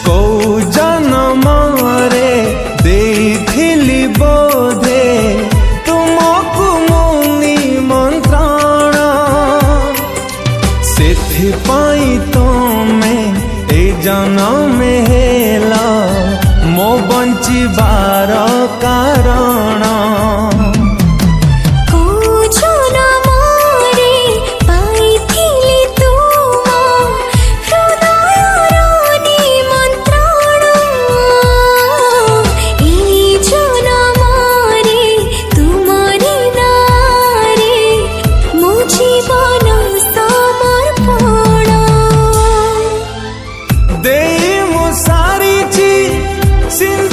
कौ जन्म रे देइथिली बोधे तुमको मुनि मंत्रण सेथिपाई तमे ए जन्म हेला मो बंचिबार कारण since